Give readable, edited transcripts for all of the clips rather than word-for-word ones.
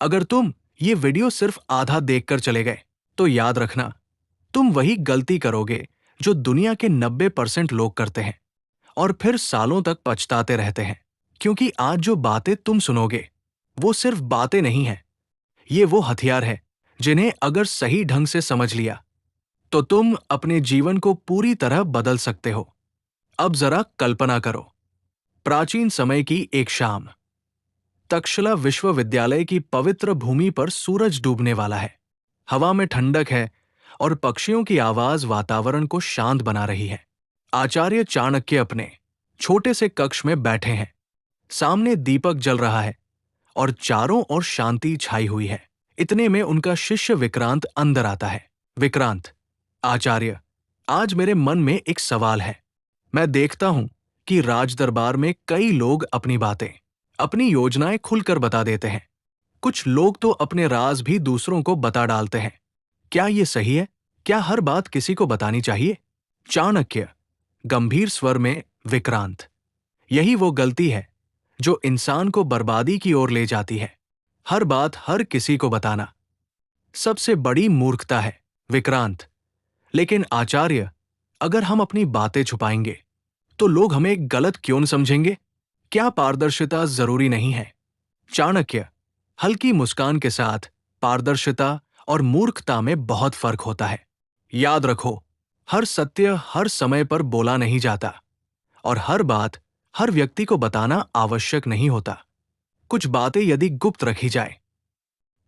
अगर तुम ये वीडियो सिर्फ आधा देखकर चले गए, तो याद रखना, तुम वही गलती करोगे जो दुनिया के 90% लोग करते हैं और फिर सालों तक पछताते रहते हैं। क्योंकि आज जो बातें तुम सुनोगे, वो सिर्फ बातें नहीं हैं। ये वो हथियार है जिन्हें अगर सही ढंग से समझ लिया, तो तुम अपने जीवन को पूरी तरह बदल सकते हो। अब जरा कल्पना करो, प्राचीन समय की एक शाम, तक्षशिला विश्वविद्यालय की पवित्र भूमि पर सूरज डूबने वाला है। हवा में ठंडक है और पक्षियों की आवाज वातावरण को शांत बना रही है। आचार्य चाणक्य अपने छोटे से कक्ष में बैठे हैं। सामने दीपक जल रहा है और चारों ओर शांति छाई हुई है। इतने में उनका शिष्य विक्रांत अंदर आता है। विक्रांत, आचार्य, आज मेरे मन में एक सवाल है। मैं देखता हूं कि राजदरबार में कई लोग अपनी बातें, अपनी योजनाएं खुलकर बता देते हैं। कुछ लोग तो अपने राज भी दूसरों को बता डालते हैं। क्या ये सही है? क्या हर बात किसी को बतानी चाहिए? चाणक्य, गंभीर स्वर में, विक्रांत, यही वो गलती है जो इंसान को बर्बादी की ओर ले जाती है। हर बात हर किसी को बताना सबसे बड़ी मूर्खता है। विक्रांत, लेकिन आचार्य, अगर हम अपनी बातें छुपाएंगे तो लोग हमें गलत क्यों न समझेंगे? क्या पारदर्शिता जरूरी नहीं है? चाणक्य, हल्की मुस्कान के साथ, पारदर्शिता और मूर्खता में बहुत फर्क होता है। याद रखो, हर सत्य हर समय पर बोला नहीं जाता और हर बात हर व्यक्ति को बताना आवश्यक नहीं होता। कुछ बातें यदि गुप्त रखी जाए,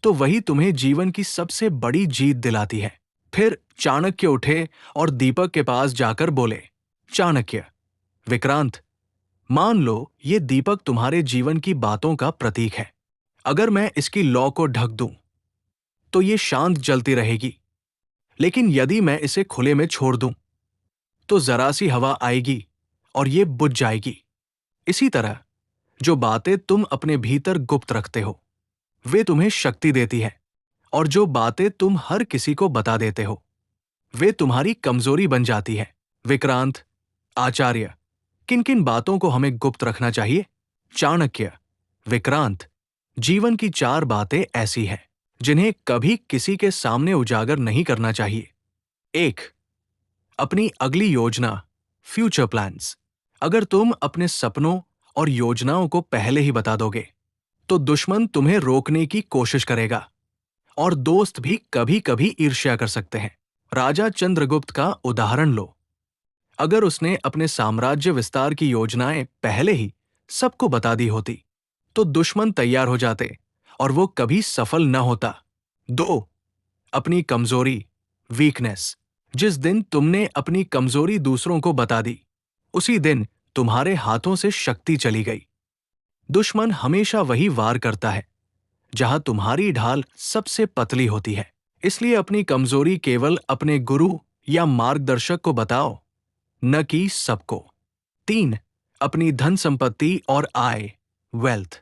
तो वही तुम्हें जीवन की सबसे बड़ी जीत दिलाती है। फिर चाणक्य उठे और दीपक के पास जाकर बोले, चाणक्य, विक्रांत, मान लो ये दीपक तुम्हारे जीवन की बातों का प्रतीक है। अगर मैं इसकी लौ को ढक दूं, तो ये शांत जलती रहेगी। लेकिन यदि मैं इसे खुले में छोड़ दूं, तो जरा सी हवा आएगी और ये बुझ जाएगी। इसी तरह जो बातें तुम अपने भीतर गुप्त रखते हो, वे तुम्हें शक्ति देती है, और जो बातें तुम हर किसी को बता देते हो, वे तुम्हारी कमजोरी बन जाती है। विक्रांत, आचार्य, किन किन बातों को हमें गुप्त रखना चाहिए? चाणक्य, विक्रांत, जीवन की 4 बातें ऐसी हैं जिन्हें कभी किसी के सामने उजागर नहीं करना चाहिए। 1. अपनी अगली योजना, फ्यूचर प्लान्स। अगर तुम अपने सपनों और योजनाओं को पहले ही बता दोगे, तो दुश्मन तुम्हें रोकने की कोशिश करेगा और दोस्त भी कभी कभी ईर्ष्या कर सकते हैं। राजा चंद्रगुप्त का उदाहरण लो। अगर उसने अपने साम्राज्य विस्तार की योजनाएं पहले ही सबको बता दी होती, तो दुश्मन तैयार हो जाते और वो कभी सफल न होता। 2. अपनी कमजोरी, वीकनेस। जिस दिन तुमने अपनी कमजोरी दूसरों को बता दी, उसी दिन तुम्हारे हाथों से शक्ति चली गई। दुश्मन हमेशा वही वार करता है जहां तुम्हारी ढाल सबसे पतली होती है। इसलिए अपनी कमजोरी केवल अपने गुरु या मार्गदर्शक को बताओ, न कि सबको। 3. अपनी धन संपत्ति और आय, वेल्थ।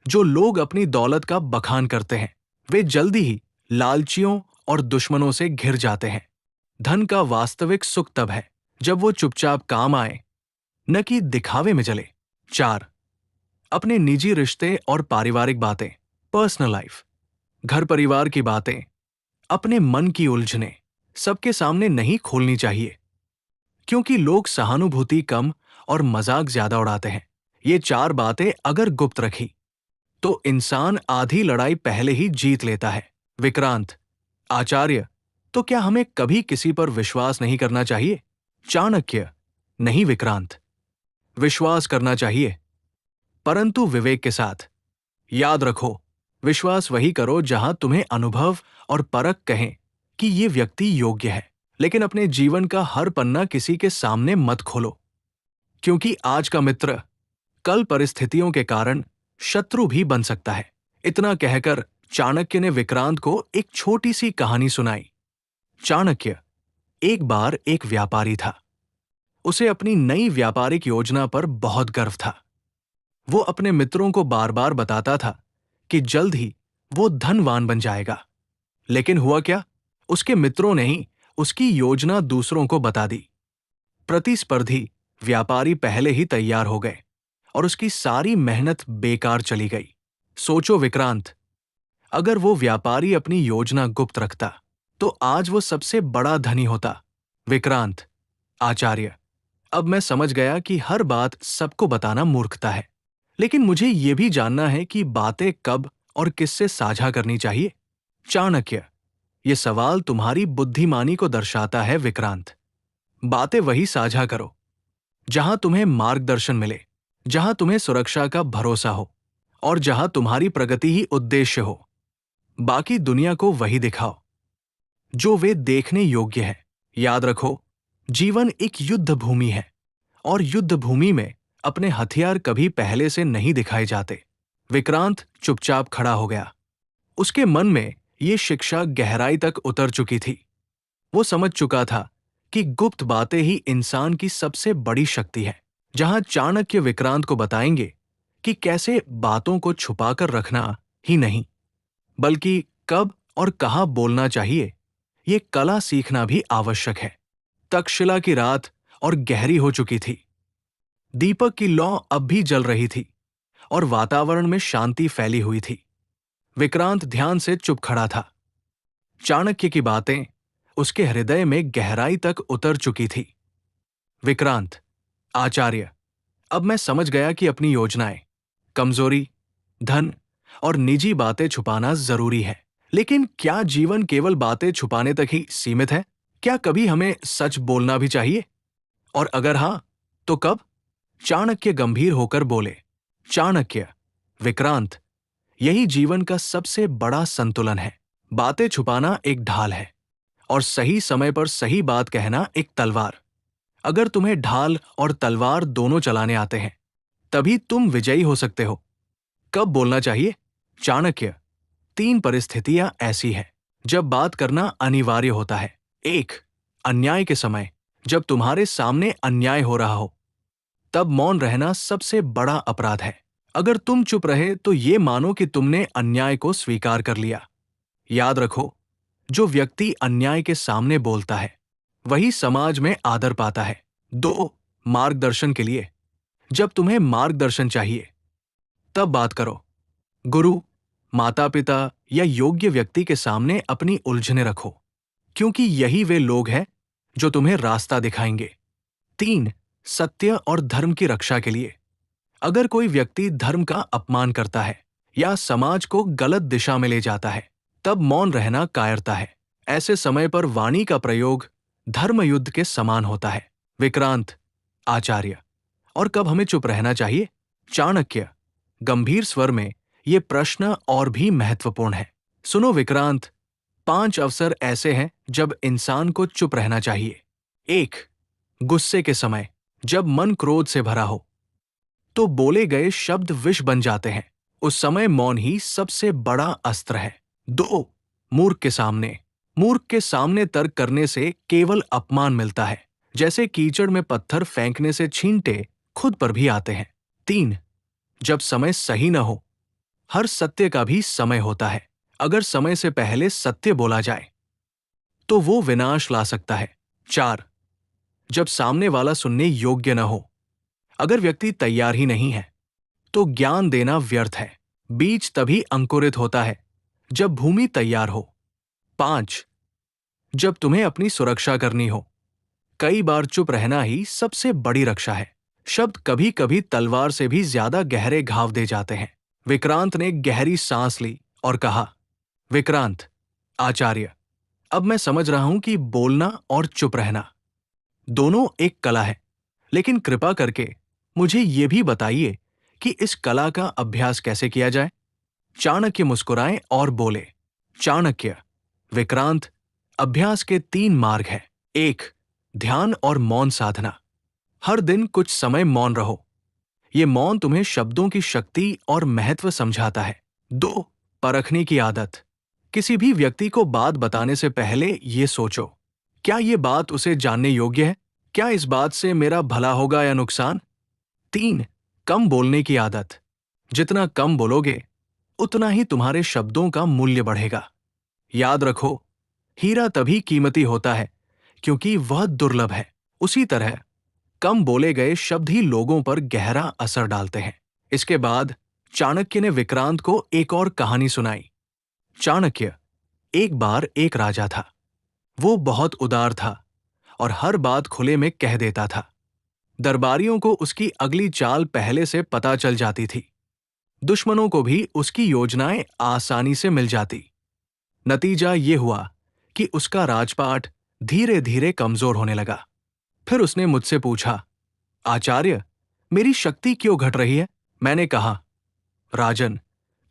जो लोग अपनी दौलत का बखान करते हैं, वे जल्दी ही लालचियों और दुश्मनों से घिर जाते हैं। धन का वास्तविक सुख तब है जब वो चुपचाप काम आए, न कि दिखावे में चले। 4. अपने निजी रिश्ते और पारिवारिक बातें, पर्सनल लाइफ। घर परिवार की बातें, अपने मन की उलझनें सबके सामने नहीं खोलनी चाहिए, क्योंकि लोग सहानुभूति कम और मजाक ज्यादा उड़ाते हैं। ये 4 बातें अगर गुप्त रखी, तो इंसान आधी लड़ाई पहले ही जीत लेता है। विक्रांत, आचार्य, तो क्या हमें कभी किसी पर विश्वास नहीं करना चाहिए? चाणक्य, नहीं विक्रांत, विश्वास करना चाहिए, परंतु विवेक के साथ। याद रखो, विश्वास वही करो जहां तुम्हें अनुभव और परख कहें कि ये व्यक्ति योग्य है। लेकिन अपने जीवन का हर पन्ना किसी के सामने मत खोलो, क्योंकि आज का मित्र कल परिस्थितियों के कारण शत्रु भी बन सकता है। इतना कहकर चाणक्य ने विक्रांत को एक छोटी सी कहानी सुनाई। चाणक्य, एक बार एक व्यापारी था। उसे अपनी नई व्यापारिक योजना पर बहुत गर्व था। वो अपने मित्रों को बार बार बताता था कि जल्द ही वो धनवान बन जाएगा। लेकिन हुआ क्या? उसके मित्रों ने ही उसकी योजना दूसरों को बता दी। प्रतिस्पर्धी व्यापारी पहले ही तैयार हो गए और उसकी सारी मेहनत बेकार चली गई। सोचो विक्रांत, अगर वो व्यापारी अपनी योजना गुप्त रखता तो आज वो सबसे बड़ा धनी होता। विक्रांत, आचार्य, अब मैं समझ गया कि हर बात सबको बताना मूर्खता है, लेकिन मुझे ये भी जानना है कि बातें कब और किससे साझा करनी चाहिए। चाणक्य, ये सवाल तुम्हारी बुद्धिमानी को दर्शाता है विक्रांत। बातें वही साझा करो जहां तुम्हें मार्गदर्शन मिले, जहां तुम्हें सुरक्षा का भरोसा हो और जहां तुम्हारी प्रगति ही उद्देश्य हो। बाकी दुनिया को वही दिखाओ जो वे देखने योग्य है। याद रखो, जीवन एक युद्ध भूमि है और युद्ध भूमि में अपने हथियार कभी पहले से नहीं दिखाए जाते। विक्रांत चुपचाप खड़ा हो गया। उसके मन में ये शिक्षा गहराई तक उतर चुकी थी। वो समझ चुका था कि गुप्त बातें ही इंसान की सबसे बड़ी शक्ति है। जहां चाणक्य विक्रांत को बताएंगे कि कैसे बातों को छुपाकर रखना ही नहीं, बल्कि कब और कहां बोलना चाहिए, ये कला सीखना भी आवश्यक है। तक्षशिला की रात और गहरी हो चुकी थी। दीपक की लौ अब भी जल रही थी और वातावरण में शांति फैली हुई थी। विक्रांत ध्यान से चुप खड़ा था। चाणक्य की बातें उसके हृदय में गहराई तक उतर चुकी थी। विक्रांत, आचार्य, अब मैं समझ गया कि अपनी योजनाएं, कमजोरी, धन और निजी बातें छुपाना जरूरी है। लेकिन क्या जीवन केवल बातें छुपाने तक ही सीमित है? क्या कभी हमें सच बोलना भी चाहिए? और अगर हां, तो कब? चाणक्य गंभीर होकर बोले। चाणक्य, विक्रांत, यही जीवन का सबसे बड़ा संतुलन है। बातें छुपाना एक ढाल है और सही समय पर सही बात कहना एक तलवार। अगर तुम्हें ढाल और तलवार दोनों चलाने आते हैं, तभी तुम विजयी हो सकते हो। कब बोलना चाहिए? चाणक्य, 3 परिस्थितियां ऐसी हैं जब बात करना अनिवार्य होता है। 1, अन्याय के समय, जब तुम्हारे सामने अन्याय हो रहा हो, तब मौन रहना सबसे बड़ा अपराध है। अगर तुम चुप रहे तो ये मानो कि तुमने अन्याय को स्वीकार कर लिया। याद रखो, जो व्यक्ति अन्याय के सामने बोलता है वही समाज में आदर पाता है। 2, मार्गदर्शन के लिए, जब तुम्हें मार्गदर्शन चाहिए तब बात करो। गुरु, माता पिता या योग्य व्यक्ति के सामने अपनी उलझनें रखो, क्योंकि यही वे लोग हैं जो तुम्हें रास्ता दिखाएंगे। 3, सत्य और धर्म की रक्षा के लिए, अगर कोई व्यक्ति धर्म का अपमान करता है या समाज को गलत दिशा में ले जाता है, तब मौन रहना कायरता है। ऐसे समय पर वाणी का प्रयोग धर्म युद्ध के समान होता है। विक्रांत, आचार्य, और कब हमें चुप रहना चाहिए? चाणक्य, गंभीर स्वर में, ये प्रश्न और भी महत्वपूर्ण है। सुनो विक्रांत, 5 अवसर ऐसे हैं जब इंसान को चुप रहना चाहिए। 1, गुस्से के समय, जब मन क्रोध से भरा हो तो बोले गए शब्द विष बन जाते हैं। उस समय मौन ही सबसे बड़ा अस्त्र है। 2, मूर्ख के सामने तर्क करने से केवल अपमान मिलता है, जैसे कीचड़ में पत्थर फेंकने से छींटे खुद पर भी आते हैं। 3, जब समय सही न हो, हर सत्य का भी समय होता है। अगर समय से पहले सत्य बोला जाए तो वो विनाश ला सकता है। 4, जब सामने वाला सुनने योग्य न हो, अगर व्यक्ति तैयार ही नहीं है तो ज्ञान देना व्यर्थ है। बीज तभी अंकुरित होता है जब भूमि तैयार हो। 5, जब तुम्हें अपनी सुरक्षा करनी हो, कई बार चुप रहना ही सबसे बड़ी रक्षा है। शब्द कभी कभी तलवार से भी ज्यादा गहरे घाव दे जाते हैं। विक्रांत ने गहरी सांस ली और कहा, विक्रांत, आचार्य, अब मैं समझ रहा हूं कि बोलना और चुप रहना दोनों एक कला है, लेकिन कृपा करके मुझे ये भी बताइए कि इस कला का अभ्यास कैसे किया जाए। चाणक्य मुस्कुराए और बोले। चाणक्य, विक्रांत, अभ्यास के 3 मार्ग हैं। 1, ध्यान और मौन साधना, हर दिन कुछ समय मौन रहो। ये मौन तुम्हें शब्दों की शक्ति और महत्व समझाता है। 2, परखने की आदत, किसी भी व्यक्ति को बात बताने से पहले ये सोचो, क्या ये बात उसे जानने योग्य है? क्या इस बात से मेरा भला होगा या नुकसान? 3, कम बोलने की आदत, जितना कम बोलोगे उतना ही तुम्हारे शब्दों का मूल्य बढ़ेगा। याद रखो, हीरा तभी कीमती होता है क्योंकि वह दुर्लभ है। उसी तरह कम बोले गए शब्द ही लोगों पर गहरा असर डालते हैं। इसके बाद चाणक्य ने विक्रांत को एक और कहानी सुनाई। चाणक्य एक बार एक राजा था। वो बहुत उदार था और हर बात खुले में कह देता था। दरबारियों को उसकी अगली चाल पहले से पता चल जाती थी। दुश्मनों को भी उसकी योजनाएं आसानी से मिल जाती। नतीजा ये हुआ कि उसका राजपाट धीरे धीरे कमजोर होने लगा। फिर उसने मुझसे पूछा, आचार्य, मेरी शक्ति क्यों घट रही है? मैंने कहा, राजन,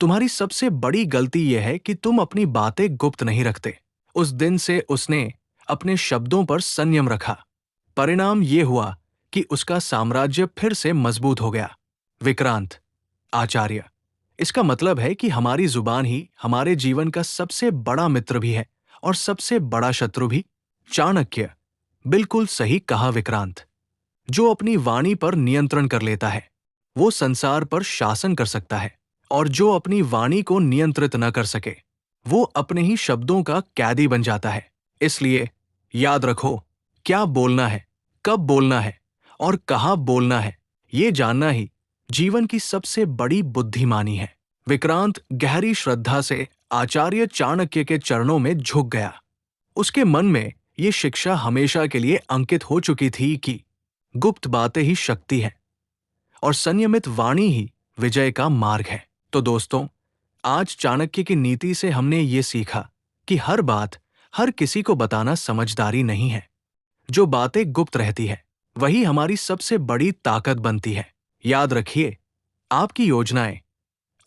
तुम्हारी सबसे बड़ी गलती यह है कि तुम अपनी बातें गुप्त नहीं रखते। उस दिन से उसने अपने शब्दों पर संयम रखा। परिणाम ये हुआ कि उसका साम्राज्य फिर से मजबूत हो गया। विक्रांत, आचार्य, इसका मतलब है कि हमारी जुबान ही हमारे जीवन का सबसे बड़ा मित्र भी है और सबसे बड़ा शत्रु भी। चाणक्य, बिल्कुल सही कहा विक्रांत। जो अपनी वाणी पर नियंत्रण कर लेता है वो संसार पर शासन कर सकता है, और जो अपनी वाणी को नियंत्रित न कर सके वो अपने ही शब्दों का कैदी बन जाता है। इसलिए याद रखो, क्या बोलना है, कब बोलना है और कहाँ बोलना है, ये जानना ही जीवन की सबसे बड़ी बुद्धिमानी है। विक्रांत गहरी श्रद्धा से आचार्य चाणक्य के चरणों में झुक गया। उसके मन में ये शिक्षा हमेशा के लिए अंकित हो चुकी थी कि गुप्त बातें ही शक्ति है और संयमित वाणी ही विजय का मार्ग है। तो दोस्तों, आज चाणक्य की नीति से हमने ये सीखा कि हर बात हर किसी को बताना समझदारी नहीं है। जो बातें गुप्त रहती है वही हमारी सबसे बड़ी ताकत बनती है। याद रखिए, आपकी योजनाएं,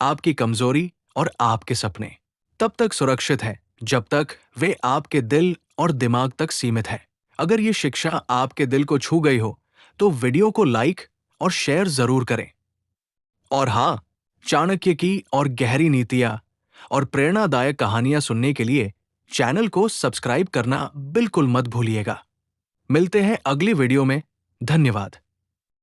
आपकी कमजोरी और आपके सपने तब तक सुरक्षित है जब तक वे आपके दिल और दिमाग तक सीमित है। अगर ये शिक्षा आपके दिल को छू गई हो तो वीडियो को लाइक और शेयर जरूर करें। और हाँ, चाणक्य की और गहरी नीतियां और प्रेरणादायक कहानियां सुनने के लिए चैनल को सब्सक्राइब करना बिल्कुल मत भूलिएगा। मिलते हैं अगली वीडियो में। धन्यवाद।